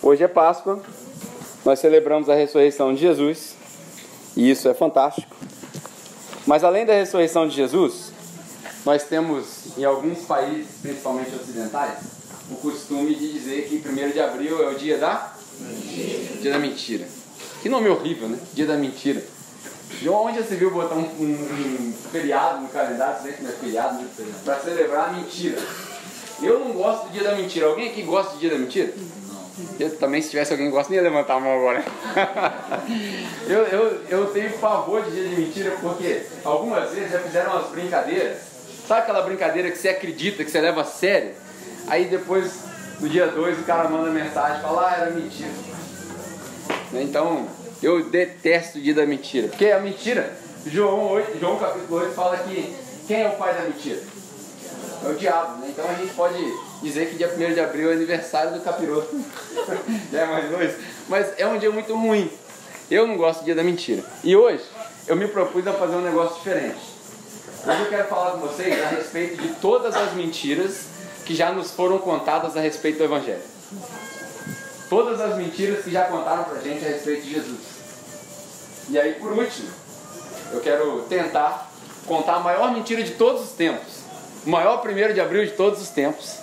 Hoje é Páscoa, nós celebramos a ressurreição de Jesus, e isso é fantástico. Mas além da ressurreição de Jesus, nós temos em alguns países, principalmente ocidentais, o costume de dizer que 1º de abril é o dia da mentira. Que nome horrível, né? Dia da mentira. Onde você viu botar um feriado no calendário, você vê que não é feriado, né? Para celebrar a mentira. Eu não gosto do dia da mentira. Alguém aqui gosta do dia da mentira? Eu também, se tivesse alguém que gosta, nem ia levantar a mão agora. eu tenho pavor de dia de mentira, porque algumas vezes já fizeram umas brincadeiras. Sabe aquela brincadeira que você acredita, que você leva a sério? Aí depois, no dia 2, o cara manda mensagem e fala, era mentira. Então, eu detesto o dia da mentira. Porque a mentira, João capítulo 8 fala que quem é o pai da mentira? É o diabo, né? Então a gente pode dizer que dia 1º de abril é aniversário do capiroto. Já é mais dois. Mas é um dia muito ruim. Eu não gosto do dia da mentira. E hoje eu me propus a fazer um negócio diferente. Hoje eu quero falar com vocês a respeito de todas as mentiras que já nos foram contadas a respeito do Evangelho. Todas as mentiras que já contaram pra gente a respeito de Jesus. E aí, por último, eu quero tentar contar a maior mentira de todos os tempos. O maior 1º de abril de todos os tempos.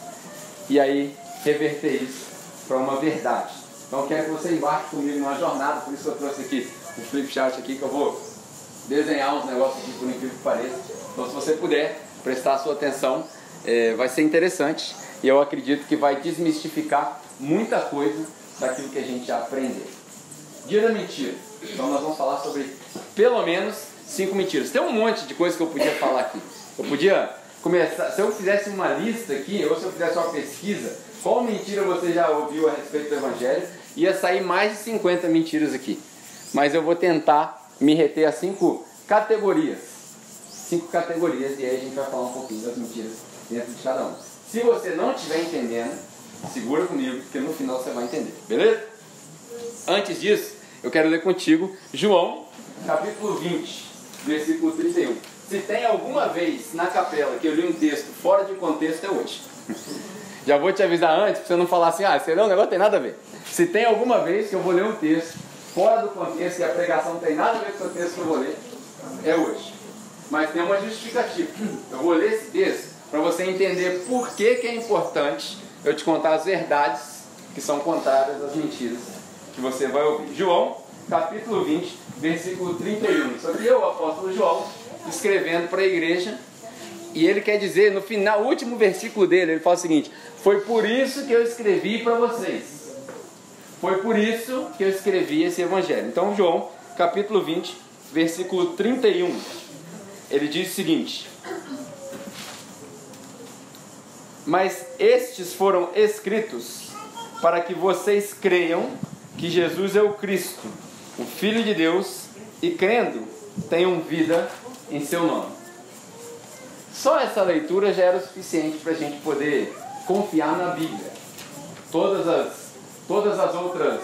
E aí, reverter isso para uma verdade. Então, eu quero que você embarque comigo numa jornada. Por isso que eu trouxe aqui um flipchart aqui, que eu vou desenhar uns negócios aqui, por incrível que pareça. Então, se você puder prestar a sua atenção, vai ser interessante. E eu acredito que vai desmistificar muita coisa daquilo que a gente já aprendeu. Dia da mentira. Então, nós vamos falar sobre pelo menos 5 mentiras. Tem um monte de coisa que eu podia falar aqui. Eu podia começar, se eu fizesse uma lista aqui, ou se eu fizesse uma pesquisa, qual mentira você já ouviu a respeito do Evangelho, ia sair mais de 50 mentiras aqui. Mas eu vou tentar me reter a 5 categorias. 5 categorias, e aí a gente vai falar um pouquinho das mentiras dentro de cada uma. Se você não estiver entendendo, segura comigo, porque no final você vai entender, beleza? Antes disso, eu quero ler contigo João, capítulo 20, versículo 31. Se tem alguma vez na capela que eu li um texto fora de contexto, é hoje. Já vou te avisar antes, para você não falar assim, você leu um negócio, tem nada a ver. Se tem alguma vez que eu vou ler um texto fora do contexto e a pregação não tem nada a ver com o texto que eu vou ler, é hoje. Mas tem uma justificativa. Eu vou ler esse texto para você entender por que é importante eu te contar as verdades que são contrárias às mentiras que você vai ouvir. João, capítulo 20, versículo 31. Isso aqui é o apóstolo João escrevendo para a igreja, e ele quer dizer, no final, o último versículo dele, ele fala o seguinte: foi por isso que eu escrevi para vocês. Foi por isso que eu escrevi esse evangelho. Então, João, capítulo 20, versículo 31, ele diz o seguinte: mas estes foram escritos para que vocês creiam que Jesus é o Cristo, o Filho de Deus, e crendo, tenham vida em seu nome. Só essa leitura já era o suficiente para a gente poder confiar na Bíblia. Todas as outras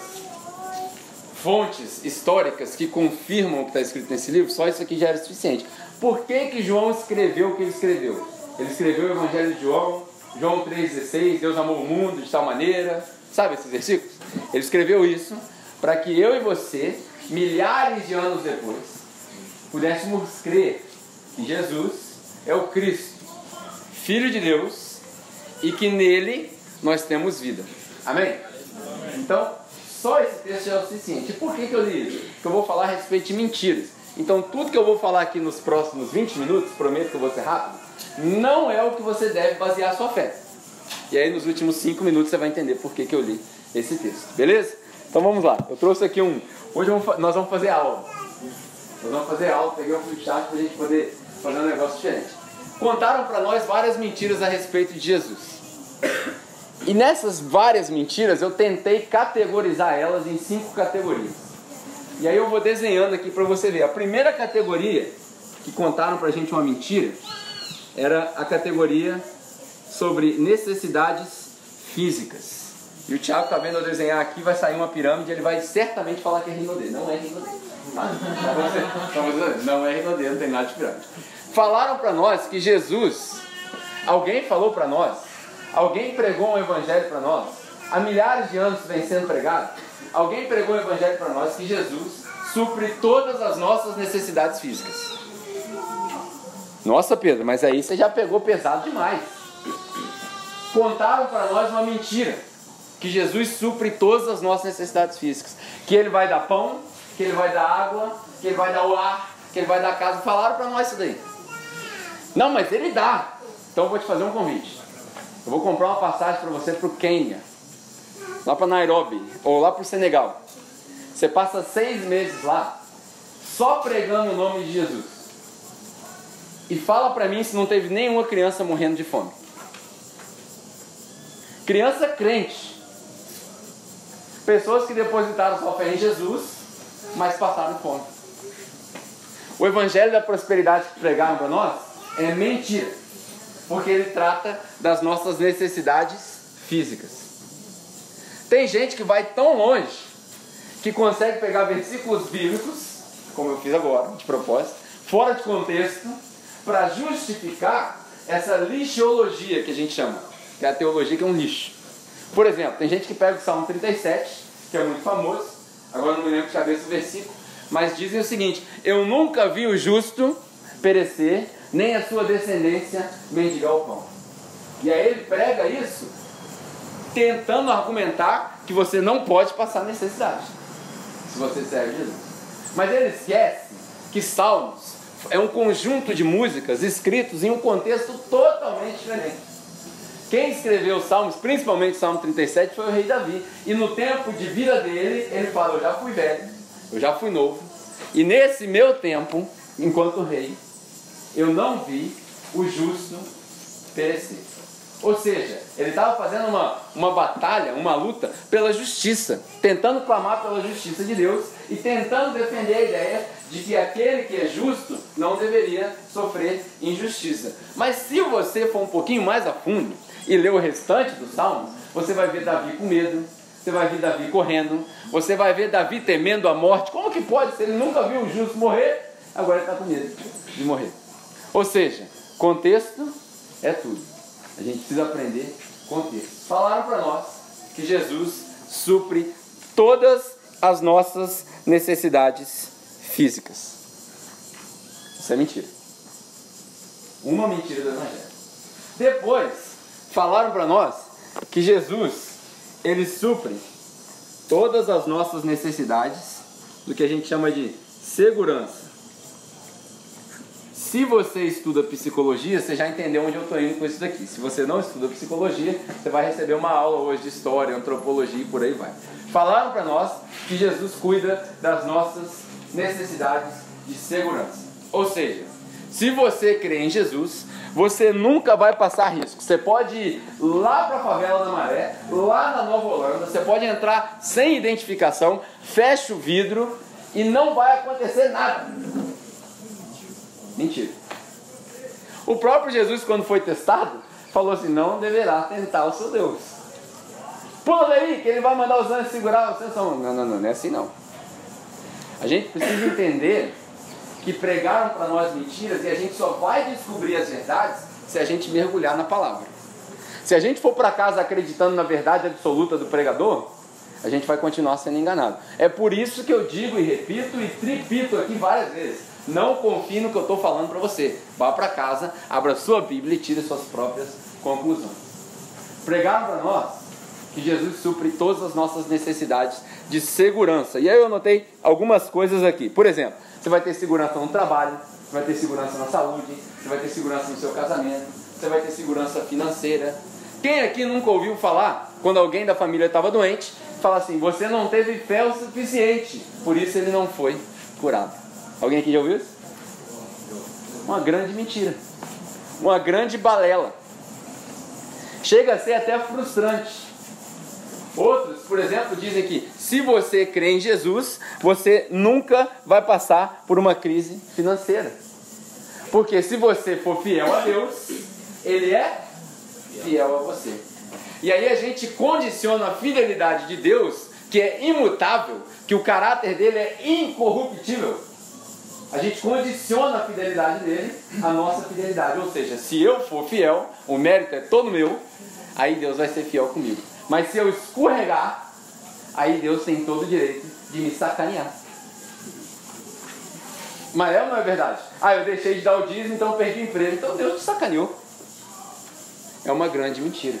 fontes históricas que confirmam o que está escrito nesse livro, só isso aqui já era suficiente. Por que João escreveu o que ele escreveu? Ele escreveu o Evangelho de João, João 3,16, Deus amou o mundo de tal maneira, sabe esses versículos? Ele escreveu isso para que eu e você, milhares de anos depois, pudéssemos crer que Jesus é o Cristo, Filho de Deus, e que nele nós temos vida. Amém? Então, só esse texto já é o suficiente. E por que eu li isso? Porque eu vou falar a respeito de mentiras. Então, tudo que eu vou falar aqui nos próximos 20 minutos, prometo que eu vou ser rápido, não é o que você deve basear a sua fé. E aí, nos últimos 5 minutos, você vai entender por que eu li esse texto. Beleza? Então, vamos lá. Eu trouxe aqui Hoje nós vamos fazer aula. Peguei um flipchart para a gente poder fazer um negócio diferente. Contaram para nós várias mentiras a respeito de Jesus. E nessas várias mentiras eu tentei categorizar elas em 5 categorias. E aí eu vou desenhando aqui para você ver. A primeira categoria que contaram para a gente uma mentira era a categoria sobre necessidades físicas. E o Thiago está vendo eu desenhar aqui, vai sair uma pirâmide, ele vai certamente falar que é Rinodê. Não é Rinodê. Não é Rinodê, não tem nada de pirâmide. Falaram para nós que Jesus, alguém falou para nós, alguém pregou um evangelho para nós, há milhares de anos vem sendo pregado, alguém pregou o evangelho para nós que Jesus supre todas as nossas necessidades físicas. Nossa, Pedro, mas aí você já pegou pesado demais. Contaram para nós uma mentira, que Jesus supre todas as nossas necessidades físicas, que Ele vai dar pão, que Ele vai dar água, que Ele vai dar o ar, que Ele vai dar casa. Falaram para nós isso daí. Não, mas Ele dá. Então eu vou te fazer um convite. Eu vou comprar uma passagem para você para o Quênia, lá para Nairobi, ou lá para o Senegal. Você passa 6 meses lá, só pregando o nome de Jesus. E fala para mim se não teve nenhuma criança morrendo de fome. Criança crente. Pessoas que depositaram sua fé em Jesus, mas passaram fome. O evangelho da prosperidade que pregaram para nós é mentira, porque ele trata das nossas necessidades físicas. Tem gente que vai tão longe que consegue pegar versículos bíblicos, como eu fiz agora, de propósito, fora de contexto, para justificar essa lixologia que a gente chama, que é a teologia que é um lixo. Por exemplo, tem gente que pega o Salmo 37, que é muito famoso, agora não me lembro de cabeça o versículo, mas dizem o seguinte: eu nunca vi o justo perecer, nem a sua descendência mendigar o pão. E aí ele prega isso, tentando argumentar que você não pode passar necessidade, se você serve Jesus. Mas ele esquece que Salmos é um conjunto de músicas escritos em um contexto totalmente diferente. Quem escreveu os Salmos, principalmente o Salmo 37, foi o rei Davi. E no tempo de vida dele, ele fala: eu já fui velho, eu já fui novo, e nesse meu tempo, enquanto rei, eu não vi o justo perecer. Ou seja, ele estava fazendo uma batalha, uma luta pela justiça, tentando clamar pela justiça de Deus e tentando defender a ideia de que aquele que é justo não deveria sofrer injustiça. Mas se você for um pouquinho mais a fundo e ler o restante dos Salmos, você vai ver Davi com medo, você vai ver Davi correndo, você vai ver Davi temendo a morte. Como que pode ser? Ele nunca viu o justo morrer, agora ele está com medo de morrer. Ou seja, contexto é tudo. A gente precisa aprender contexto. Falaram para nós que Jesus supre todas as nossas necessidades físicas. Isso é mentira. Uma mentira do evangelho. Depois, falaram para nós que Jesus, ele supre todas as nossas necessidades do que a gente chama de segurança. Se você estuda psicologia, você já entendeu onde eu estou indo com isso daqui. Se você não estuda psicologia, você vai receber uma aula hoje de história, antropologia e por aí vai. Falaram para nós que Jesus cuida das nossas necessidades de segurança. Ou seja, se você crê em Jesus, você nunca vai passar risco. Você pode ir lá para a favela da Maré, lá na Nova Holanda, você pode entrar sem identificação, fecha o vidro e não vai acontecer nada. Mentira. O próprio Jesus, quando foi testado, falou assim: não deverá tentar o seu Deus. Pula daí, que ele vai mandar os anjos segurar você. Não é assim não. A gente precisa entender que pregaram para nós mentiras e a gente só vai descobrir as verdades se a gente mergulhar na palavra. Se a gente for para casa acreditando na verdade absoluta do pregador, a gente vai continuar sendo enganado. É por isso que eu digo e repito e tripito aqui várias vezes: não confie no que eu estou falando para você. Vá para casa, abra sua Bíblia e tire suas próprias conclusões. Pregaram para nós que Jesus supre todas as nossas necessidades de segurança. E aí eu anotei algumas coisas aqui. Por exemplo, você vai ter segurança no trabalho, você vai ter segurança na saúde, você vai ter segurança no seu casamento, você vai ter segurança financeira. Quem aqui nunca ouviu falar, quando alguém da família estava doente, fala assim: você não teve fé o suficiente, por isso ele não foi curado. Alguém aqui já ouviu isso? Uma grande mentira. Uma grande balela. Chega a ser até frustrante. Outros, por exemplo, dizem que se você crê em Jesus, você nunca vai passar por uma crise financeira. Porque se você for fiel a Deus, Ele é fiel a você. E aí a gente condiciona a fidelidade de Deus, que é imutável, que o caráter dele é incorruptível. A gente condiciona a fidelidade dele à nossa fidelidade. Ou seja, se eu for fiel, o mérito é todo meu, aí Deus vai ser fiel comigo. Mas se eu escorregar, aí Deus tem todo o direito de me sacanear. Mas é ou não é verdade? Eu deixei de dar o dízimo, então eu perdi o emprego. Então Deus te sacaneou. É uma grande mentira.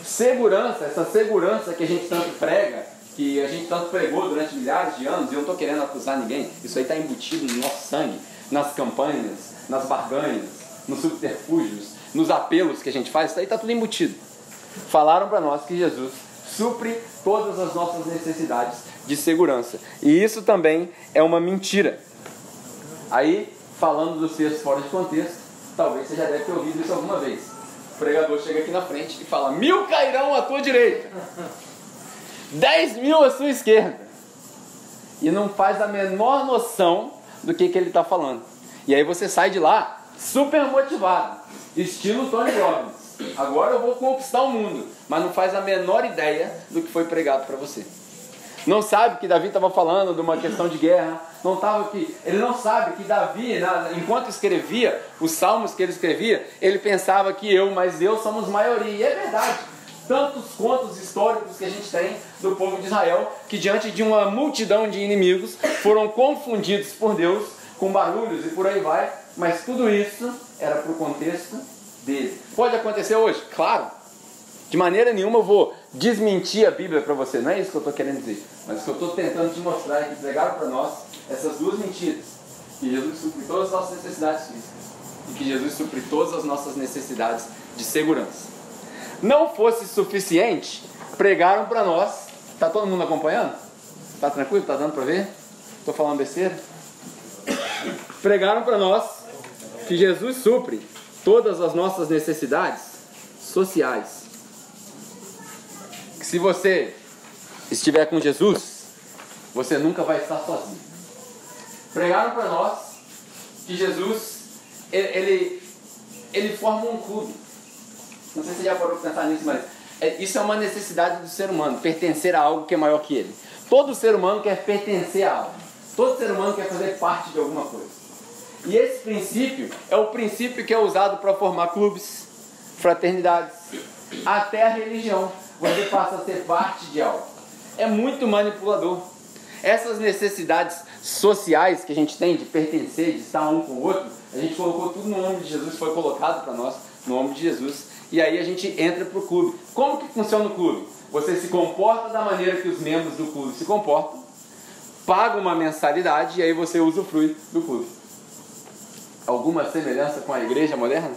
Segurança, essa segurança que a gente tanto prega, que a gente tanto pregou durante milhares de anos, e eu não estou querendo acusar ninguém, isso aí está embutido no nosso sangue, nas campanhas, nas barganhas, nos subterfúgios, nos apelos que a gente faz, isso aí está tudo embutido. Falaram para nós que Jesus supre todas as nossas necessidades de segurança. E isso também é uma mentira. Aí, falando dos textos fora de contexto, talvez você já deve ter ouvido isso alguma vez. O pregador chega aqui na frente e fala: 1000 cairão à tua direita, 10.000 à sua esquerda. E não faz a menor noção do que ele está falando. E aí você sai de lá super motivado, estilo Tony Robbins. Agora eu vou conquistar o mundo. Mas não faz a menor ideia do que foi pregado para você. Não sabe que Davi estava falando de uma questão de guerra. Ele não sabe que Davi, enquanto escrevia os salmos que ele escrevia, ele pensava que mas eu somos maioria. E é verdade. Tantos contos históricos que a gente tem do povo de Israel, que diante de uma multidão de inimigos, foram confundidos por Deus com barulhos e por aí vai. Mas tudo isso era para o contexto dele. Pode acontecer hoje? Claro. De maneira nenhuma eu vou desmentir a Bíblia para você. Não é isso que eu estou querendo dizer. Mas o que eu estou tentando te mostrar é que pregaram para nós essas duas mentiras. Que Jesus supre todas as nossas necessidades físicas. E que Jesus supre todas as nossas necessidades de segurança. Não fosse suficiente, pregaram para nós. Está todo mundo acompanhando? Está tranquilo? Está dando para ver? Estou falando besteira? Pregaram para nós que Jesus supre todas as nossas necessidades sociais. Que se você estiver com Jesus, você nunca vai estar sozinho. Pregaram para nós que Jesus, ele forma um clube. Não sei se você já parou para pensar nisso, mas isso é uma necessidade do ser humano, pertencer a algo que é maior que ele. Todo ser humano quer pertencer a algo. Todo ser humano quer fazer parte de alguma coisa. E esse princípio é o princípio que é usado para formar clubes, fraternidades, até a religião. Você passa a ser parte de algo. É muito manipulador. Essas necessidades sociais que a gente tem de pertencer, de estar um com o outro, a gente colocou tudo no nome de Jesus, foi colocado para nós no nome de Jesus. E aí a gente entra para o clube. Como que funciona o clube? Você se comporta da maneira que os membros do clube se comportam, paga uma mensalidade e aí você usufrui do clube. Alguma semelhança com a igreja moderna?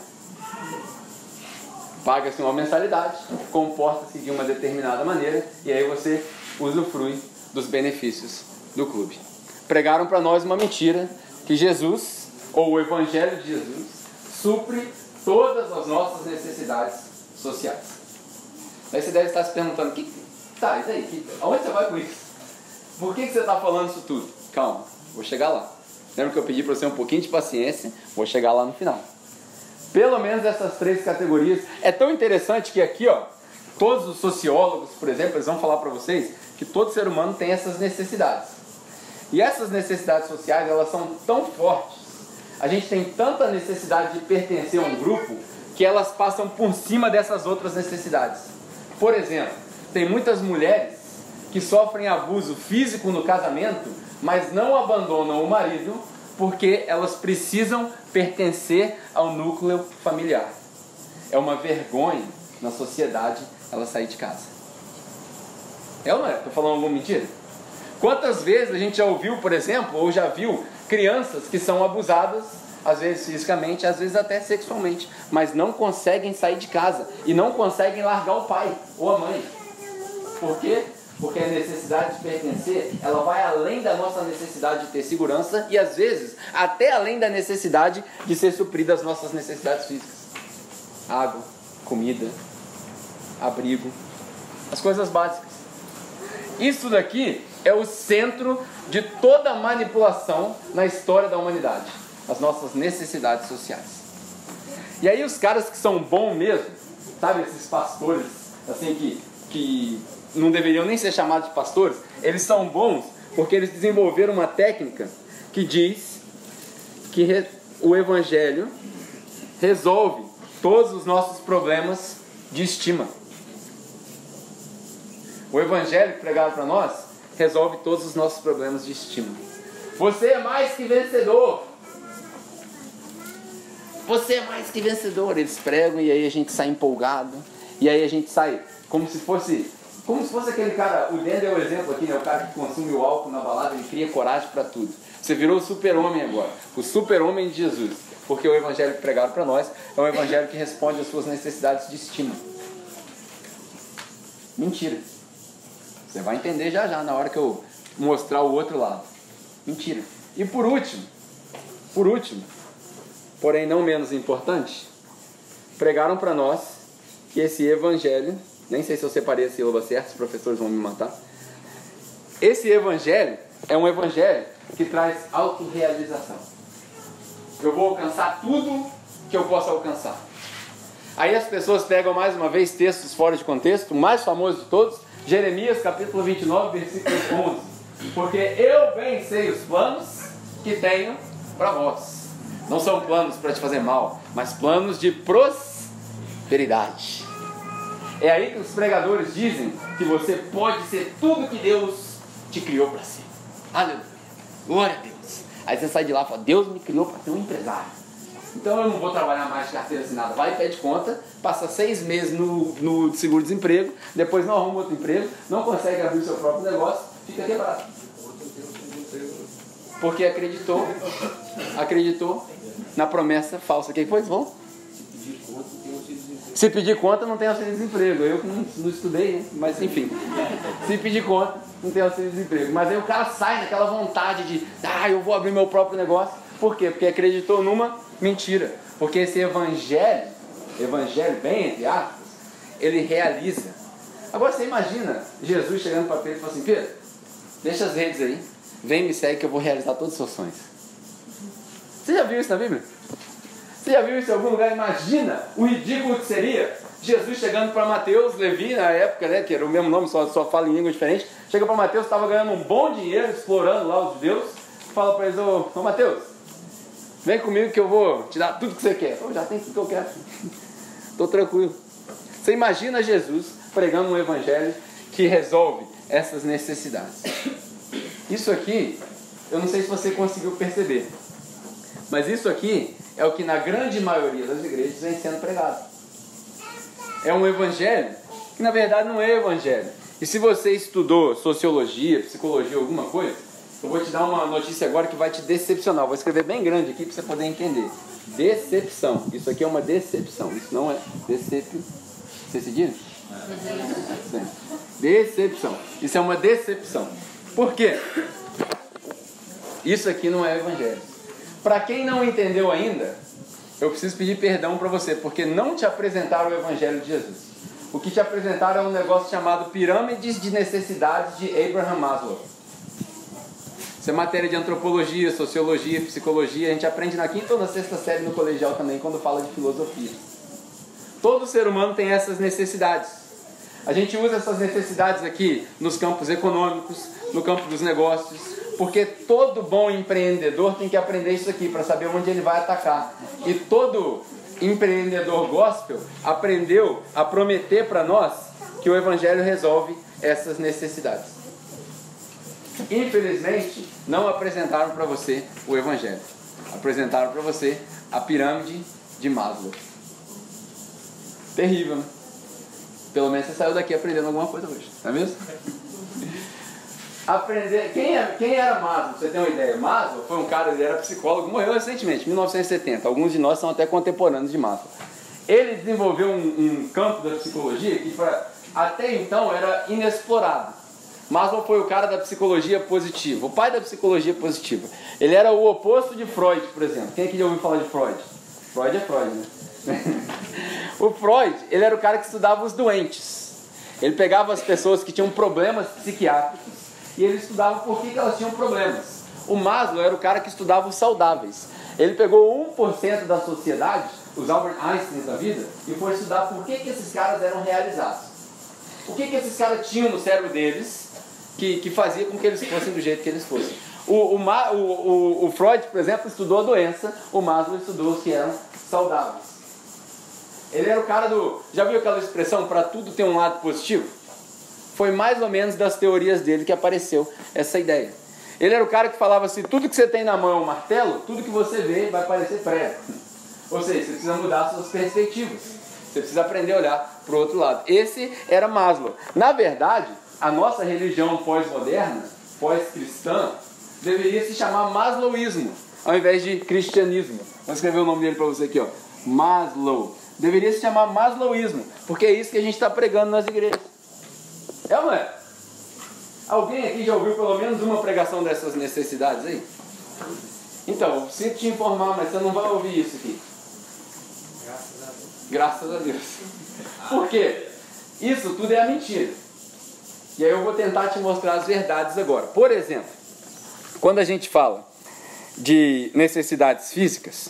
Paga-se uma mensalidade, comporta-se de uma determinada maneira e aí você usufrui dos benefícios do clube. Pregaram para nós uma mentira, que Jesus, ou o Evangelho de Jesus, supre todas as nossas necessidades sociais. Aí você deve estar se perguntando: e daí? Aonde você vai com isso? Por que você está falando isso tudo? Calma, vou chegar lá. Lembra que eu pedi para você um pouquinho de paciência? Vou chegar lá no final. Pelo menos essas 3 categorias. É tão interessante que aqui, todos os sociólogos, por exemplo, eles vão falar para vocês que todo ser humano tem essas necessidades. E essas necessidades sociais, elas são tão fortes. A gente tem tanta necessidade de pertencer a um grupo que elas passam por cima dessas outras necessidades. Por exemplo, tem muitas mulheres que sofrem abuso físico no casamento, mas não abandonam o marido porque elas precisam pertencer ao núcleo familiar. É uma vergonha na sociedade ela sair de casa. É ou não é? Estou falando alguma mentira? Quantas vezes a gente já ouviu, por exemplo, ou já viu crianças que são abusadas, às vezes fisicamente, às vezes até sexualmente, mas não conseguem sair de casa e não conseguem largar o pai ou a mãe. Por quê? Porque a necessidade de pertencer, ela vai além da nossa necessidade de ter segurança e às vezes até além da necessidade de ser suprida as nossas necessidades físicas. Água, comida, abrigo, as coisas básicas. Isso daqui é o centro de toda a manipulação na história da humanidade. As nossas necessidades sociais. E aí os caras que são bons mesmo, sabe, esses pastores assim que não deveriam nem ser chamados de pastores, eles são bons porque eles desenvolveram uma técnica que diz que o Evangelho resolve todos os nossos problemas de estima. O evangelho que pregaram para nós resolve todos os nossos problemas de estima. Você é mais que vencedor. Você é mais que vencedor. Eles pregam e aí a gente sai empolgado. E aí a gente sai como se fosse aquele cara. O Dan é o exemplo aqui, né? O cara que consome o álcool na balada, ele cria coragem para tudo. Você virou o super-homem agora. O super-homem de Jesus. Porque o evangelho que pregaram para nós é um evangelho que responde às suas necessidades de estima. Mentira. Você vai entender já na hora que eu mostrar o outro lado. Mentira. E por último, porém não menos importante, pregaram para nós que esse evangelho, nem sei se eu separei a sílaba certa, os professores vão me matar. Esse evangelho é um evangelho que traz autorrealização. Eu vou alcançar tudo que eu posso alcançar. Aí as pessoas pegam mais uma vez textos fora de contexto, o mais famoso de todos, Jeremias capítulo 29, versículo 11. Porque eu bem sei os planos que tenho para vós. Não são planos para te fazer mal, mas planos de prosperidade. É aí que os pregadores dizem que você pode ser tudo que Deus te criou para ser. Aleluia. Glória a Deus. Aí você sai de lá e fala, Deus me criou para ser um empresário. Então eu não vou trabalhar mais de carteira assinada. Vai e pede conta, passa 6 meses no seguro-desemprego, depois não arruma outro emprego, não consegue abrir o seu próprio negócio, fica quebrado. Porque acreditou na promessa falsa. O que foi, bom? Se pedir conta, não tem auxílio-desemprego. Eu que não estudei, né? Mas enfim. Se pedir conta, não tem auxílio-desemprego. Mas aí o cara sai naquela vontade de, eu vou abrir meu próprio negócio. Por quê? Porque acreditou numa mentira. Porque esse evangelho bem entre aspas, ele realiza. Agora você imagina Jesus chegando para Pedro e falando assim, Pedro, deixa as redes aí, vem me segue que eu vou realizar todos os seus sonhos. Você já viu isso na Bíblia? Você já viu isso em algum lugar? Imagina o ridículo que seria Jesus chegando para Mateus, Levi, na época, né, que era o mesmo nome, só fala em língua diferente. Chega para Mateus, estava ganhando um bom dinheiro, explorando lá os judeus. Fala para eles, ô Mateus, vem comigo que eu vou te dar tudo que você quer. Eu já tenho tudo que eu quero. Estou tranquilo. Você imagina Jesus pregando um evangelho que resolve essas necessidades. Isso aqui, eu não sei se você conseguiu perceber, mas isso aqui é o que na grande maioria das igrejas vem sendo pregado. É um evangelho que na verdade não é evangelho. E se você estudou sociologia, psicologia, alguma coisa, eu vou te dar uma notícia agora que vai te decepcionar. Eu vou escrever bem grande aqui para você poder entender. Decepção. Isso aqui é uma decepção. Isso não é decepção. Você decidiram? Decepção. Isso é uma decepção. Por quê? Isso aqui não é evangelho. Para quem não entendeu ainda, eu preciso pedir perdão para você, porque não te apresentaram o evangelho de Jesus. O que te apresentaram é um negócio chamado Pirâmides de Necessidades de Abraham Maslow. Isso é matéria de antropologia, sociologia, psicologia. A gente aprende na 5ª ou na 6ª série no colegial também, quando fala de filosofia. Todo ser humano tem essas necessidades. A gente usa essas necessidades aqui nos campos econômicos, no campo dos negócios, porque todo bom empreendedor tem que aprender isso aqui para saber onde ele vai atacar. E todo empreendedor gospel aprendeu a prometer para nós que o evangelho resolve essas necessidades. Infelizmente, não apresentaram para você o evangelho. Apresentaram para você a pirâmide de Maslow. Terrível, né? Pelo menos você saiu daqui aprendendo alguma coisa hoje, não é mesmo? Aprender. Quem era Maslow? Você tem uma ideia? Maslow foi um cara, ele era psicólogo, morreu recentemente, em 1970. Alguns de nós são até contemporâneos de Maslow. Ele desenvolveu um campo da psicologia que até então era inexplorado. Maslow foi o cara da psicologia positiva, o pai da psicologia positiva. Ele era o oposto de Freud, por exemplo. Quem aqui já ouviu falar de Freud? Freud é Freud, né? O Freud, ele era o cara que estudava os doentes. Ele pegava as pessoas que tinham problemas psiquiátricos e ele estudava por que elas tinham problemas. O Maslow era o cara que estudava os saudáveis. Ele pegou 1% da sociedade, os Albert Einstein da vida, e foi estudar por que esses caras eram realizados. O que esses caras tinham no cérebro deles que fazia com que eles fossem do jeito que eles fossem. O Freud, por exemplo, estudou a doença, o Maslow estudou os que eram saudáveis. Ele era o cara do... Já viu aquela expressão, para tudo tem um lado positivo? foi mais ou menos das teorias dele que apareceu essa ideia. Ele era o cara que falava assim, tudo que você tem na mão é um martelo, tudo que você vê vai parecer prego. Ou seja, você precisa mudar suas perspectivas. Você precisa aprender a olhar para o outro lado. Esse era Maslow. Na verdade, a nossa religião pós-moderna, pós-cristã, deveria se chamar Maslowismo, ao invés de cristianismo. Vou escrever o nome dele para você aqui, ó. Maslow. Deveria se chamar Maslowismo, porque é isso que a gente está pregando nas igrejas. É ou não é? Alguém aqui já ouviu pelo menos uma pregação dessas necessidades aí? Então, eu sinto te informar, mas você não vai ouvir isso aqui. Graças a Deus. Graças a Deus. Por quê? Isso tudo é a mentira. E aí eu vou tentar te mostrar as verdades agora. Por exemplo, quando a gente fala de necessidades físicas,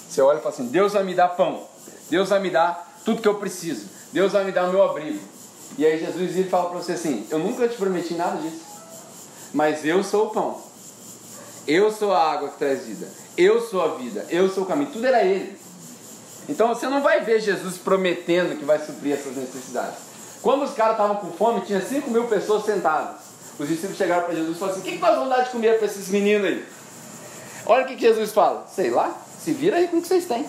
você olha e fala assim, Deus vai me dar pão, Deus vai me dar tudo que eu preciso, Deus vai me dar o meu abrigo. E aí Jesus ele fala para você assim, eu nunca te prometi nada disso, mas eu sou o pão, eu sou a água que traz vida, eu sou a vida, eu sou o caminho, tudo era Ele. Então você não vai ver Jesus prometendo que vai suprir essas necessidades. Quando os caras estavam com fome, tinha 5.000 pessoas sentadas. Os discípulos chegaram para Jesus e falaram assim, o que nós vamos dar de comer para esses meninos aí? Olha o que Jesus fala, sei lá, se vira aí com o que vocês têm.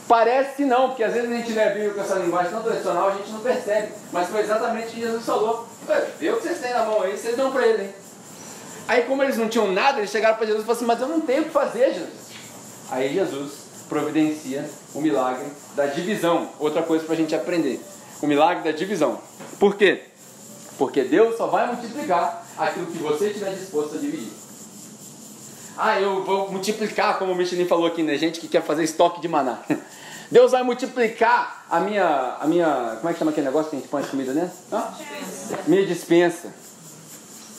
Parece que não, porque às vezes a gente lê a Bíblia com essa linguagem tão tradicional, a gente não percebe. Mas foi exatamente o que Jesus falou. Vê o que vocês têm na mão aí, vocês dão para ele, hein? Aí como eles não tinham nada, eles chegaram para Jesus e falaram assim, mas eu não tenho o que fazer, Jesus. Aí Jesus providencia o milagre da divisão. Outra coisa para a gente aprender. O milagre da divisão. Por quê? Porque Deus só vai multiplicar aquilo que você estiver disposto a dividir. Ah, eu vou multiplicar, como o Michelin falou aqui, né? Gente que quer fazer estoque de maná. Deus vai multiplicar a minha, como é que chama aquele negócio que a gente põe as comidas dentro? Minha dispensa.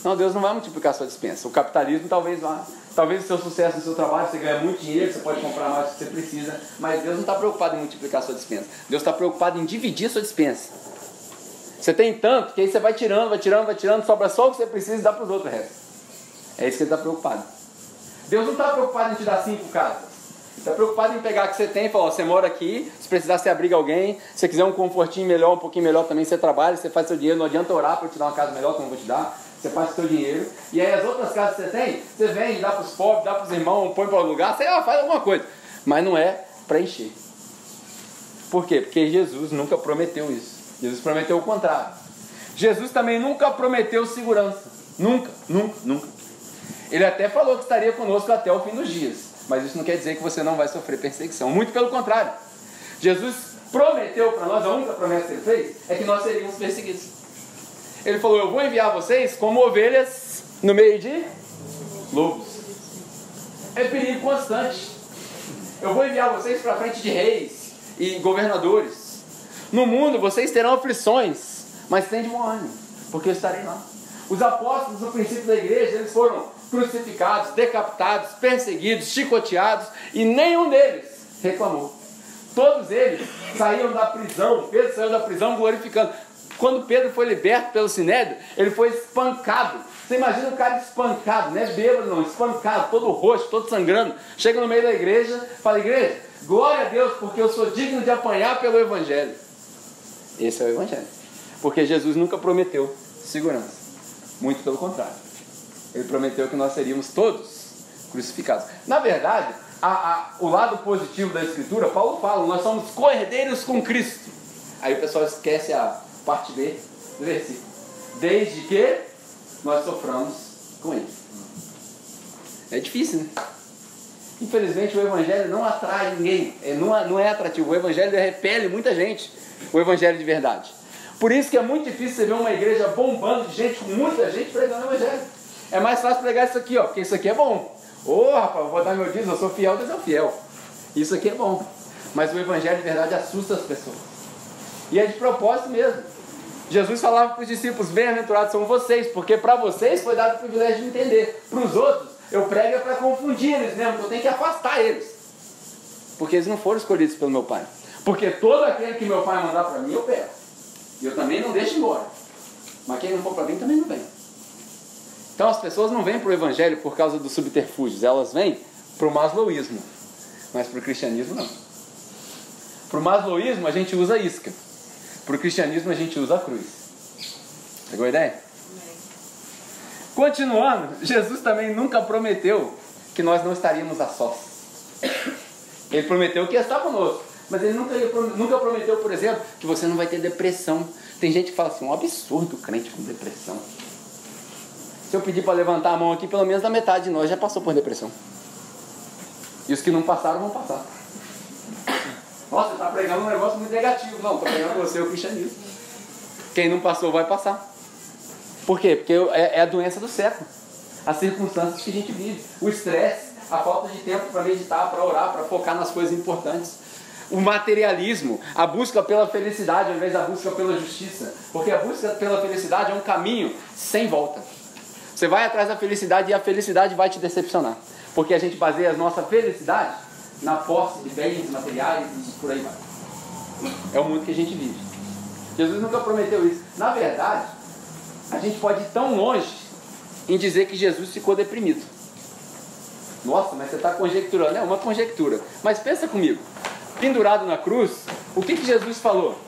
Não, Deus não vai multiplicar a sua dispensa. O capitalismo talvez vá. Talvez o seu sucesso no seu trabalho, você ganha muito dinheiro, você pode comprar mais do que você precisa. Mas Deus não está preocupado em multiplicar a sua dispensa. Deus está preocupado em dividir a sua dispensa. Você tem tanto que aí você vai tirando, sobra só o que você precisa e dá para os outros o resto. É isso que Ele está preocupado. Deus não está preocupado em te dar 5 casas. Ele está preocupado em pegar o que você tem e falar, você mora aqui, se precisar você abriga alguém, se você quiser um confortinho melhor, um pouquinho melhor também, você trabalha, você faz seu dinheiro, não adianta orar para eu te dar uma casa melhor que eu não vou te dar, você faz o seu dinheiro, e aí as outras casas que você tem, você vende, dá para os pobres, dá para os irmãos, põe para o lugar, você faz alguma coisa, mas não é para encher. Por quê? Porque Jesus nunca prometeu isso. Jesus prometeu o contrário. Jesus também nunca prometeu segurança. Nunca. Ele até falou que estaria conosco até o fim dos dias. Mas isso não quer dizer que você não vai sofrer perseguição. Muito pelo contrário. Jesus prometeu para nós, a única promessa que Ele fez, é que nós seríamos perseguidos. Ele falou, eu vou enviar vocês como ovelhas no meio de lobos. É perigo constante. Eu vou enviar vocês para frente de reis e governadores. No mundo vocês terão aflições, mas tem de bom ânimo, porque eu estarei lá. Os apóstolos, no princípio da igreja, eles foram crucificados, decapitados, perseguidos, chicoteados, e nenhum deles reclamou. Todos eles saíam da prisão, Pedro saiu da prisão glorificando. Quando Pedro foi liberto pelo Sinédrio, ele foi espancado. Você imagina o cara espancado, não é bêbado não, espancado, todo roxo, todo sangrando. Chega no meio da igreja, fala, igreja, glória a Deus, porque eu sou digno de apanhar pelo Evangelho. Esse é o Evangelho. Porque Jesus nunca prometeu segurança. Muito pelo contrário. Ele prometeu que nós seríamos todos crucificados. Na verdade, o lado positivo da Escritura, Paulo fala, nós somos co-herdeiros com Cristo. Aí o pessoal esquece a parte B do versículo. Desde que nós soframos com Ele. É difícil, né? Infelizmente o Evangelho não atrai ninguém. Não é atrativo. O Evangelho repele muita gente. O Evangelho de verdade. Por isso que é muito difícil você ver uma igreja bombando de gente, com muita gente pregando o Evangelho. É mais fácil pregar isso aqui, ó, porque isso aqui é bom. Rapaz, vou dar meu dízimo, eu sou fiel, Deus é fiel. Isso aqui é bom. Mas o Evangelho de verdade assusta as pessoas. E é de propósito mesmo. Jesus falava para os discípulos, bem-aventurados são vocês, porque para vocês foi dado o privilégio de entender. Para os outros, eu prego é para confundir eles mesmo, que eu tenho que afastar eles. Porque eles não foram escolhidos pelo meu Pai. Porque todo aquele que meu Pai mandar para mim, eu pego. E eu também não deixo embora. Mas quem não for para mim, também não vem. Então as pessoas não vêm para o Evangelho por causa dos subterfúgios. Elas vêm para o masloísmo. Mas para o cristianismo, não. Para o masloísmo, a gente usa a isca. Para o cristianismo, a gente usa a cruz. Pegou a ideia? Continuando, Jesus também nunca prometeu que nós não estaríamos a sós. Ele prometeu que ia estar conosco, mas ele nunca prometeu, por exemplo, que você não vai ter depressão. Tem gente que fala assim, um absurdo crente com depressão. Se eu pedir para levantar a mão aqui, pelo menos a metade de nós já passou por depressão. E os que não passaram, vão passar. Nossa, você está pregando um negócio muito negativo. Não, estou pregando você o cristianismo. Quem não passou, vai passar. Por quê? Porque é a doença do século. As circunstâncias que a gente vive. O estresse, a falta de tempo para meditar, para orar, para focar nas coisas importantes. O materialismo, a busca pela felicidade ao invés da busca pela justiça. Porque a busca pela felicidade é um caminho sem volta. Você vai atrás da felicidade e a felicidade vai te decepcionar. Porque a gente baseia a nossa felicidade na posse de bens materiais e por aí vai. É o mundo que a gente vive. Jesus nunca prometeu isso. Na verdade, a gente pode ir tão longe em dizer que Jesus ficou deprimido. Nossa, mas você está conjecturando. É uma conjectura. Mas pensa comigo. Pendurado na cruz, o que Jesus falou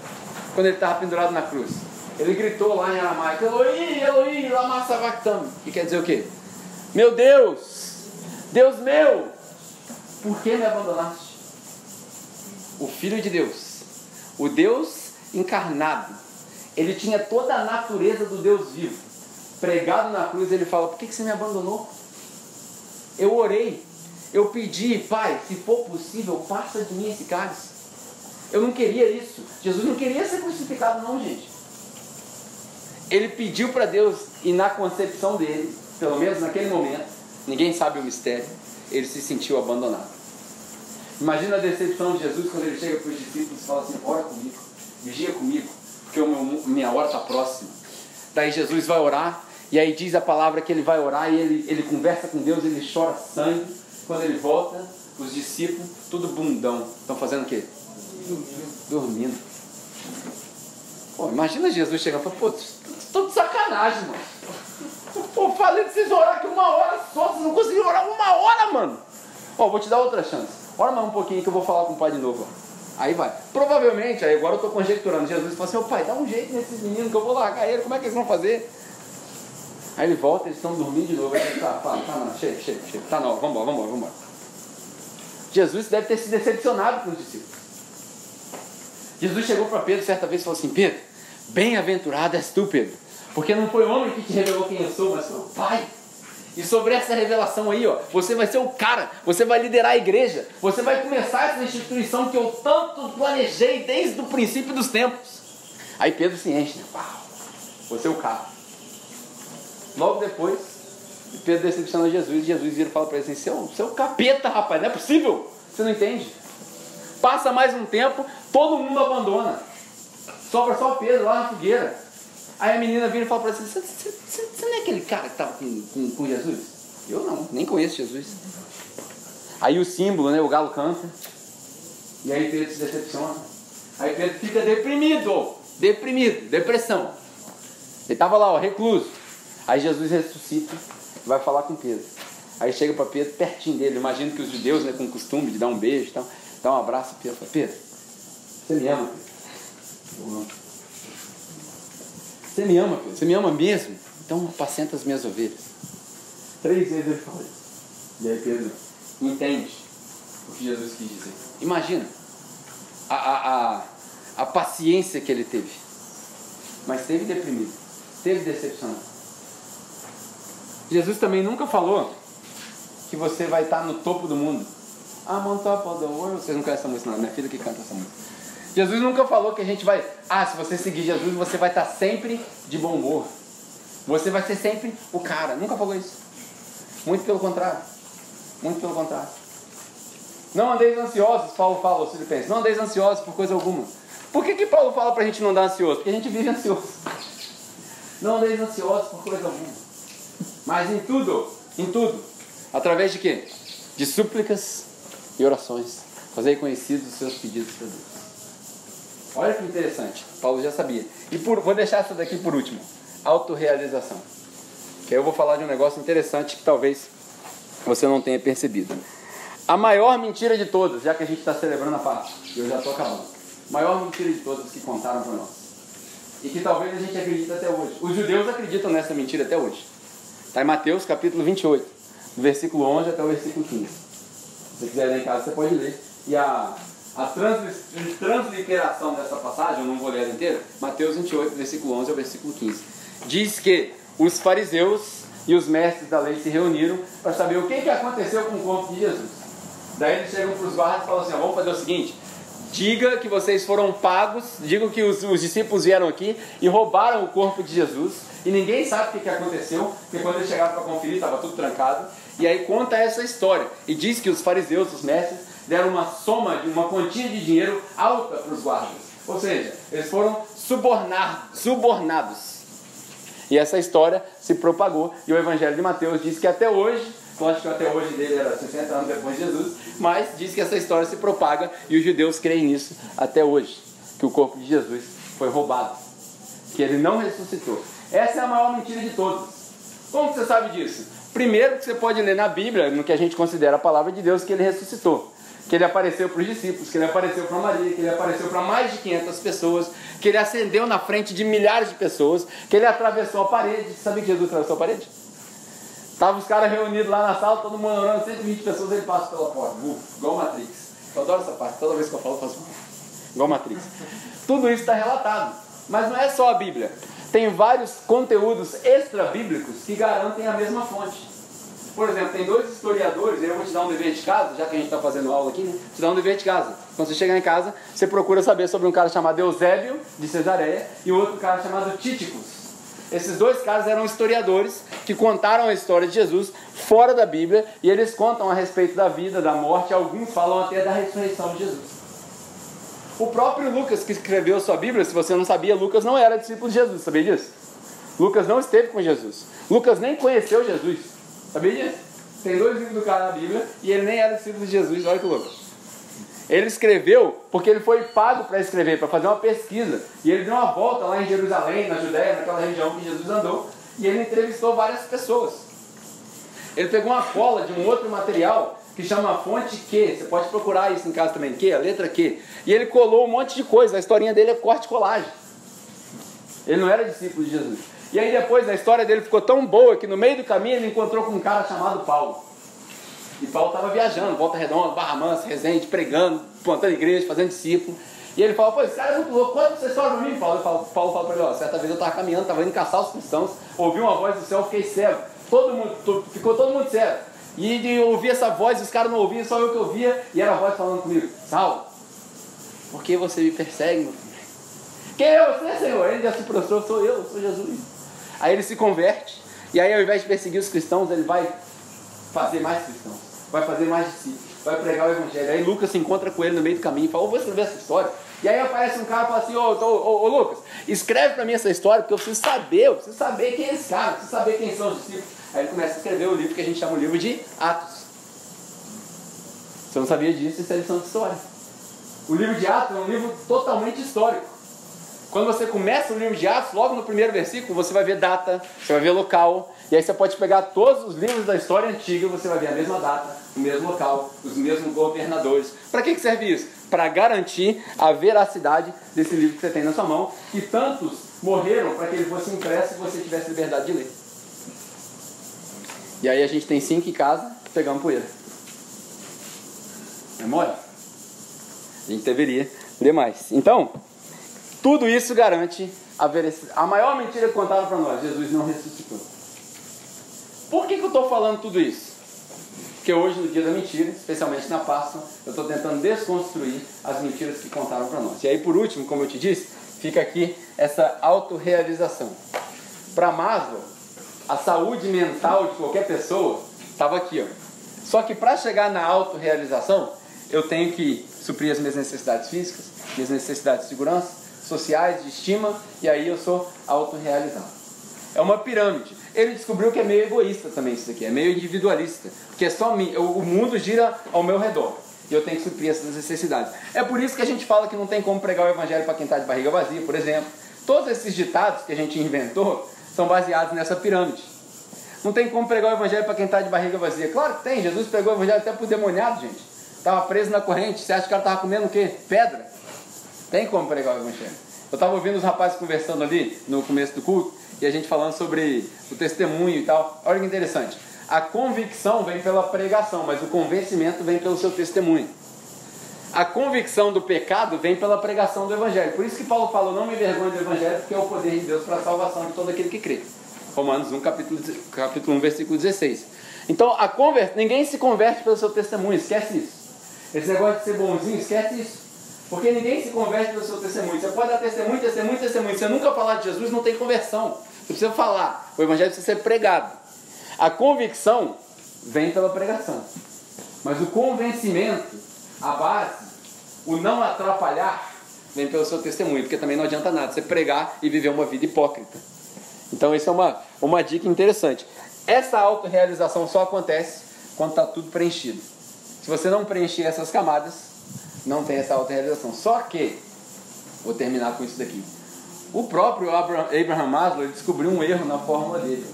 quando ele estava pendurado na cruz? Ele gritou lá em aramaico, Eloi, Eloi, lama sabachthani. Que quer dizer o quê? Meu Deus, Deus meu, por que me abandonaste? O Filho de Deus, o Deus encarnado, ele tinha toda a natureza do Deus vivo. Pregado na cruz, ele fala, por que você me abandonou? Eu orei, eu pedi, Pai, se for possível, passa de mim esse cálice. Eu não queria isso. Jesus não queria ser crucificado não, gente. Ele pediu para Deus, e na concepção dele, pelo menos naquele momento, ninguém sabe o mistério, ele se sentiu abandonado. Imagina a decepção de Jesus quando ele chega para os discípulos e fala assim, ora comigo, vigia comigo, porque minha hora está próxima. Daí Jesus vai orar, e aí diz a palavra que ele vai orar, e ele conversa com Deus, ele chora sangue. Quando ele volta, os discípulos, tudo bundão, estão fazendo o quê? Dormindo. Pô, imagina Jesus chegando e falar, pô, estou de sacanagem, mano. Pô, falei de vocês orar aqui 1 hora só, vocês não conseguiram orar 1 hora, mano. Ó, vou te dar outra chance. Ora mais um pouquinho que eu vou falar com o pai de novo, ó. Aí vai. Provavelmente, aí agora eu estou conjecturando, Jesus fala assim, ô pai, dá um jeito nesses meninos que eu vou largar ele, como é que eles vão fazer? Aí ele volta, eles estão dormindo de novo. Aí ele fala, tá não, chega, tá não, vambora. Jesus deve ter se decepcionado com os discípulos. Jesus chegou para Pedro certa vez e falou assim, Pedro, bem-aventurado és tu, Pedro, porque não foi o homem que te revelou quem eu sou, mas foi o Pai. E sobre essa revelação aí, ó, você vai ser o cara, você vai liderar a igreja, você vai começar essa instituição que eu tanto planejei desde o princípio dos tempos. Aí Pedro se enche, né? Uau, você é o cara. Logo depois, Pedro decepciona Jesus, e Jesus vira e fala para ele assim, você é o capeta, rapaz, não é possível, você não entende. Passa mais um tempo, todo mundo abandona, sobra só Pedro lá na fogueira. Aí a menina vira e fala para ele assim, você não é aquele cara que estava com Jesus? Eu não, nem conheço Jesus. Aí o símbolo, né, o galo canta, e aí Pedro se decepciona. Aí Pedro fica deprimido, depressão. Ele estava lá, ó, recluso. Aí Jesus ressuscita, vai falar com Pedro. Aí chega para Pedro, pertinho dele. Imagino que os judeus, né, com o costume de dar um beijo e tal, dá um abraço a Pedro. Fala, Pedro, você me ama, Pedro? Eu amo. Você me ama, Pedro? Você me ama mesmo? Então apacenta as minhas ovelhas. 3 vezes ele fala isso. E aí Pedro entende o que Jesus quis dizer. Imagina a paciência que ele teve. Mas esteve deprimido, esteve decepcionado. Jesus também nunca falou que você vai estar no topo do mundo. I'm on top of the world. Vocês não conhecem essa música, não. Minha filha que canta essa música. Jesus nunca falou que a gente vai... se você seguir Jesus, você vai estar sempre de bom humor. Você vai ser sempre o cara. Nunca falou isso. Muito pelo contrário. Muito pelo contrário. Não andeis ansiosos, Paulo fala aos Filipenses. Não andeis ansiosos por coisa alguma. Por que Paulo fala para a gente não andar ansioso? Porque a gente vive ansioso. Não andeis ansiosos por coisa alguma. Mas em tudo, através de quê? De súplicas e orações, fazei conhecidos os seus pedidos para Deus. Olha que interessante, Paulo já sabia. E vou deixar essa daqui por último, autorrealização. Que aí eu vou falar de um negócio interessante que talvez você não tenha percebido. A maior mentira de todas, já que a gente está celebrando a Páscoa, eu já estou acabando. Maior mentira de todas que contaram para nós. e que talvez a gente acredite até hoje. Os judeus acreditam nessa mentira até hoje. Está em Mateus capítulo 28, do versículo 11 até o versículo 15. Se você quiser ler em casa, você pode ler. E a transliteração dessa passagem, eu não vou ler ela inteira, Mateus 28, versículo 11 ao versículo 15. Diz que os fariseus e os mestres da lei se reuniram para saber o que aconteceu com o corpo de Jesus. Daí eles chegam para os guardas e falam assim, vamos fazer o seguinte, diga que vocês foram pagos, digam que os discípulos vieram aqui e roubaram o corpo de Jesus, e ninguém sabe o que aconteceu, porque quando eles chegaram para conferir estava tudo trancado, e aí conta essa história, e diz que os fariseus, os mestres, deram uma soma, uma quantia de dinheiro alta para os guardas, ou seja, eles foram subornados. E essa história se propagou, e o Evangelho de Mateus diz que até hoje, lógico que até hoje dele era 60 anos depois de Jesus, mas diz que essa história se propaga e os judeus creem nisso até hoje, que o corpo de Jesus foi roubado, que ele não ressuscitou. Essa é a maior mentira de todas. Como você sabe disso? Primeiro que você pode ler na Bíblia, no que a gente considera a palavra de Deus, que ele ressuscitou, que ele apareceu para os discípulos, que ele apareceu para Maria, que ele apareceu para mais de 500 pessoas, que ele ascendeu na frente de milhares de pessoas, que ele atravessou a parede. Sabe que Jesus atravessou a parede? Estavam os caras reunidos lá na sala, todo mundo orando, 120 pessoas, ele passa pela porta, igual Matrix. Eu adoro essa parte, toda vez que eu falo, eu faço igual Matrix. Tudo isso está relatado, mas não é só a Bíblia. Tem vários conteúdos extra-bíblicos que garantem a mesma fonte. Por exemplo, tem dois historiadores, eu vou te dar um dever de casa, já que a gente está fazendo aula aqui, né? Te dar um dever de casa. Quando você chegar em casa, você procura saber sobre um cara chamado Eusébio, de Cesareia, e outro cara chamado Títicos. Esses dois caras eram historiadores que contaram a história de Jesus fora da Bíblia, e eles contam a respeito da vida, da morte, alguns falam até da ressurreição de Jesus. O próprio Lucas, que escreveu sua Bíblia, se você não sabia, Lucas não era discípulo de Jesus, sabia disso? Lucas não esteve com Jesus. Lucas nem conheceu Jesus, sabia disso? Tem dois livros do cara na Bíblia e ele nem era discípulo de Jesus, olha que louco. Ele escreveu porque ele foi pago para escrever, para fazer uma pesquisa. E ele deu uma volta lá em Jerusalém, na Judéia, naquela região que Jesus andou, e ele entrevistou várias pessoas. Ele pegou uma cola de um outro material que chama fonte Q, você pode procurar isso em casa também, Q, a letra Q. E ele colou um monte de coisa, a historinha dele é corte e colagem. Ele não era discípulo de Jesus. E aí depois a história dele ficou tão boa que no meio do caminho ele encontrou com um cara chamado Paulo. E Paulo estava viajando, Volta Redonda, Barra Mansa, Resende, pregando, plantando igreja, fazendo discípulo. E ele fala, pô, esse cara é muito louco, conta essa história pra mim, Paulo. Paulo fala pra ele, ó, certa vez eu estava caminhando, estava indo caçar os cristãos, ouvi uma voz do céu, fiquei cego. Ficou todo mundo cego. E eu ouvi essa voz, os caras não ouviam, só eu que ouvia, e era a voz falando comigo, Saulo, por que você me persegue, meu filho? Quem é você, Senhor? Ele já se prostrou, sou eu, sou Jesus. Aí ele se converte, e aí ao invés de perseguir os cristãos, ele vai fazer mais cristãos, vai fazer mais discípulos, vai pregar o evangelho. Aí Lucas se encontra com ele no meio do caminho e fala, vou escrever essa história. E aí aparece um cara e fala assim, ô Lucas, escreve pra mim essa história, porque eu preciso saber quem é esse cara, eu preciso saber quem são os discípulos. Aí ele começa a escrever o livro que a gente chama o livro de Atos. Você não sabia disso, isso é lição de história. O livro de Atos é um livro totalmente histórico. Quando você começa o livro de Atos, logo no primeiro versículo, você vai ver data, você vai ver local, e aí você pode pegar todos os livros da história antiga, você vai ver a mesma data, o mesmo local, os mesmos governadores. Para que serve isso? Para garantir a veracidade desse livro que você tem na sua mão, e tantos morreram para que ele fosse impresso e você tivesse liberdade de ler. E aí a gente tem 5 em casa, pegamos poeira. É mole? A gente deveria ler mais. Então, tudo isso garante a maior mentira que contaram para nós, Jesus não ressuscitou. Por que eu estou falando tudo isso? Porque hoje, no dia da mentira, especialmente na Páscoa, eu estou tentando desconstruir as mentiras que contaram para nós. E aí, por último, como eu te disse, fica aqui essa autorrealização. Para Maslow, a saúde mental de qualquer pessoa estava aqui, ó. Só que para chegar na autorrealização, eu tenho que suprir as minhas necessidades físicas, minhas necessidades de segurança, sociais, de estima, e aí eu sou autorrealizado. É uma pirâmide. Ele descobriu que é meio egoísta também isso daqui, é meio individualista, porque é só mim, o mundo gira ao meu redor, e eu tenho que suprir essas necessidades. É por isso que a gente fala que não tem como pregar o evangelho para quem está de barriga vazia, por exemplo. Todos esses ditados que a gente inventou são baseados nessa pirâmide. Não tem como pregar o evangelho para quem está de barriga vazia. Claro que tem, Jesus pregou o evangelho até para o demoniado, gente. Estava preso na corrente, você acha que o cara estava comendo o quê? Pedra? Tem como pregar o evangelho. Eu estava ouvindo os rapazes conversando ali no começo do culto e a gente falando sobre o testemunho e tal. Olha que interessante. A convicção vem pela pregação, mas o convencimento vem pelo seu testemunho. A convicção do pecado vem pela pregação do Evangelho. Por isso que Paulo falou, não me envergonhe do Evangelho, porque é o poder de Deus para a salvação de todo aquele que crê. Romanos 1, capítulo 1, versículo 16. Então, ninguém se converte pelo seu testemunho, esquece isso. Esse negócio de ser bonzinho, esquece isso. Porque ninguém se converte pelo seu testemunho. Você pode dar testemunho. Se você nunca falar de Jesus, não tem conversão. Você precisa falar. O Evangelho precisa ser pregado. A convicção vem pela pregação. Mas o convencimento, a base, o não atrapalhar, vem pelo seu testemunho. Porque também não adianta nada você pregar e viver uma vida hipócrita. Então, isso é uma dica interessante. Essa autorrealização só acontece quando está tudo preenchido. Se você não preencher essas camadas, não tem essa autorrealização. Só que, vou terminar com isso daqui. O próprio Abraham Maslow, ele descobriu um erro na fórmula dele.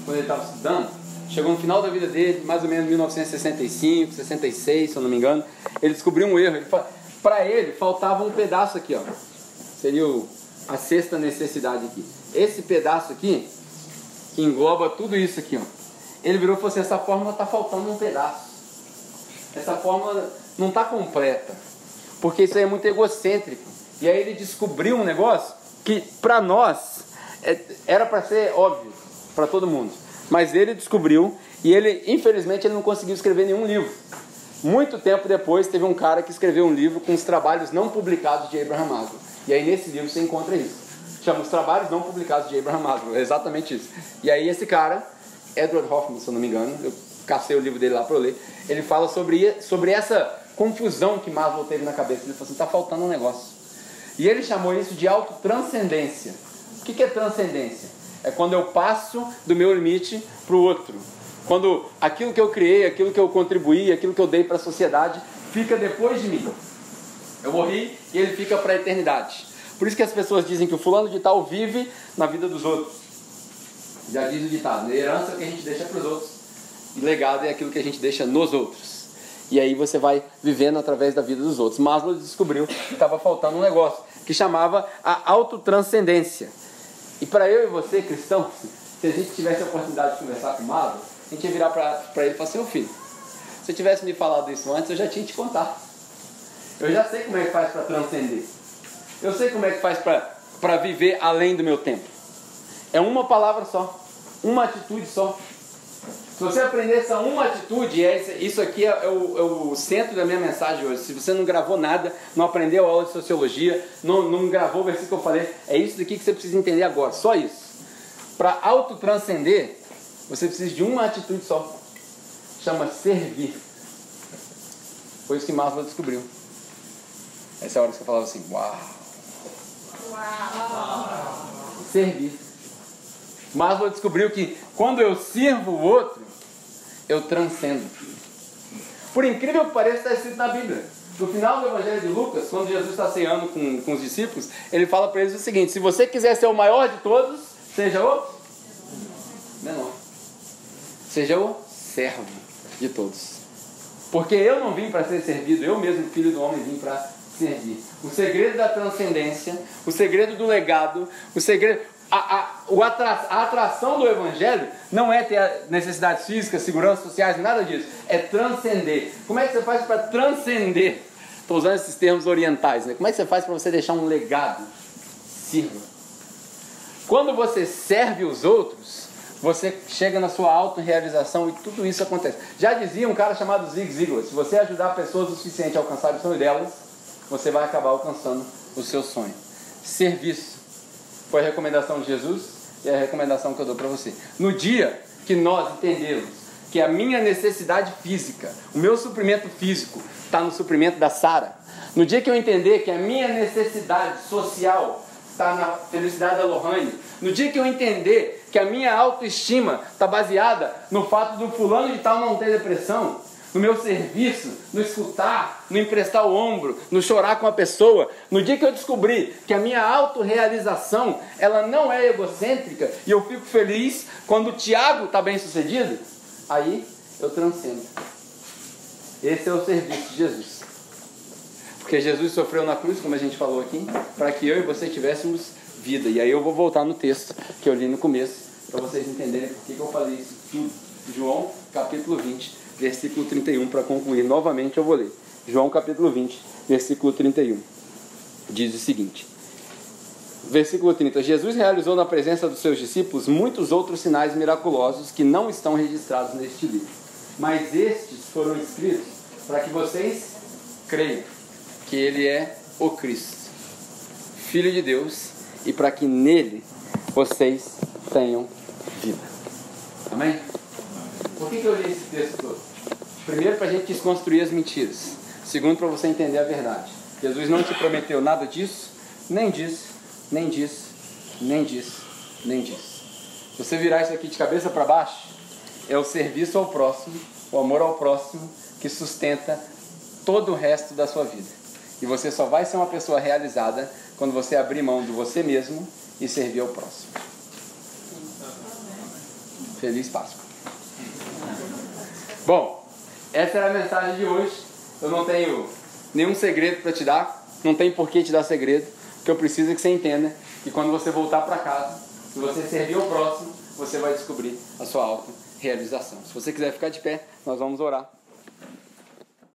Quando ele estava estudando, chegou no final da vida dele, mais ou menos 1965, 66, se eu não me engano, ele descobriu um erro. Para ele, faltava um pedaço aqui, ó. Seria a sexta necessidade aqui. Esse pedaço aqui, que engloba tudo isso aqui, ó. Ele virou e falou assim, essa fórmula está faltando um pedaço. Essa fórmula não está completa, porque isso aí é muito egocêntrico. E aí ele descobriu um negócio que para nós era para ser óbvio para todo mundo, mas ele descobriu e ele, infelizmente, ele não conseguiu escrever nenhum livro. Muito tempo depois teve um cara que escreveu um livro com os trabalhos não publicados de Abraham Maslow, e aí nesse livro você encontra isso, chama Os Trabalhos Não Publicados de Abraham Maslow, é exatamente isso. E aí esse cara, Edward Hoffman, se eu não me engano, eu cacei o livro dele lá para eu ler, ele fala sobre essa confusão que Maslow teve na cabeça. Ele falou assim, está faltando um negócio. E ele chamou isso de autotranscendência. O que é transcendência? É quando eu passo do meu limite para o outro. Quando aquilo que eu criei, aquilo que eu contribuí, aquilo que eu dei para a sociedade, fica depois de mim. Eu morri e ele fica para a eternidade. Por isso que as pessoas dizem que o fulano de tal vive na vida dos outros. Já diz o ditado, a herança é o que a gente deixa para os outros. E legado é aquilo que a gente deixa nos outros. E aí você vai vivendo através da vida dos outros. Maslow descobriu que estava faltando um negócio que chamava a autotranscendência. E para eu e você, cristão, se a gente tivesse a oportunidade de conversar com Maslow, a gente ia virar para ele e falar assim, filho, se você tivesse me falado isso antes, eu já tinha te contado. Eu já sei como é que faz para transcender. Eu sei como é que faz para viver além do meu tempo. É uma palavra só, uma atitude só. Se você aprender essa uma atitude, isso aqui é o centro da minha mensagem hoje. Se você não gravou nada, não aprendeu a aula de sociologia, não gravou o versículo que eu falei, é isso daqui que você precisa entender agora, só isso. Para autotranscender, você precisa de uma atitude só. Chama servir. Foi isso que Maslow descobriu. Essa é a hora que você falava assim, uau. Servir. Maslow descobriu que quando eu sirvo o outro, eu transcendo. Por incrível que pareça, está escrito na Bíblia. No final do Evangelho de Lucas, quando Jesus está ceando com os discípulos, ele fala para eles o seguinte, se você quiser ser o maior de todos, seja o menor. Seja o servo de todos. Porque eu não vim para ser servido, eu mesmo, filho do homem, vim para servir. O segredo da transcendência, o segredo do legado, o segredo... A atração do Evangelho não é ter necessidades físicas, seguranças sociais, nada disso. É transcender. Como é que você faz para transcender? Estou usando esses termos orientais, né? Como é que você faz para você deixar um legado? Sirva. Quando você serve os outros, você chega na sua autorrealização e tudo isso acontece. Já dizia um cara chamado Zig Ziglar, se você ajudar pessoas o suficiente a alcançar o sonho delas, você vai acabar alcançando o seu sonho. Serviço. Foi a recomendação de Jesus e a recomendação que eu dou para você. No dia que nós entendemos que a minha necessidade física, o meu suprimento físico está no suprimento da Sara, no dia que eu entender que a minha necessidade social está na felicidade da Lohane, no dia que eu entender que a minha autoestima está baseada no fato do fulano de tal não ter depressão, no meu serviço, no escutar, no emprestar o ombro, no chorar com a pessoa, no dia que eu descobrir que a minha autorrealização, ela não é egocêntrica, e eu fico feliz quando o Tiago está bem sucedido, aí eu transcendo. Esse é o serviço de Jesus. Porque Jesus sofreu na cruz, como a gente falou aqui, para que eu e você tivéssemos vida. E aí eu vou voltar no texto que eu li no começo, para vocês entenderem por que eu falei isso tudo. João, capítulo 20, versículo 31, para concluir. Novamente eu vou ler. João, capítulo 20, versículo 31. Diz o seguinte. Versículo 30. Jesus realizou na presença dos seus discípulos muitos outros sinais miraculosos que não estão registrados neste livro. Mas estes foram escritos para que vocês creiam que Ele é o Cristo, Filho de Deus, e para que nele vocês tenham vida. Amém? Por que eu li esse texto todo? Primeiro, para a gente desconstruir as mentiras. Segundo, para você entender a verdade. Jesus não te prometeu nada disso, nem disso, nem disso, nem disso, nem disso. Se você virar isso aqui de cabeça para baixo, é o serviço ao próximo, o amor ao próximo, que sustenta todo o resto da sua vida. E você só vai ser uma pessoa realizada quando você abrir mão de você mesmo e servir ao próximo. Feliz Páscoa. Bom, essa era a mensagem de hoje. Eu não tenho nenhum segredo para te dar, não tem por que te dar segredo. O que eu preciso é que você entenda que quando você voltar para casa, se você servir ao próximo, você vai descobrir a sua auto-realização. Se você quiser ficar de pé, nós vamos orar.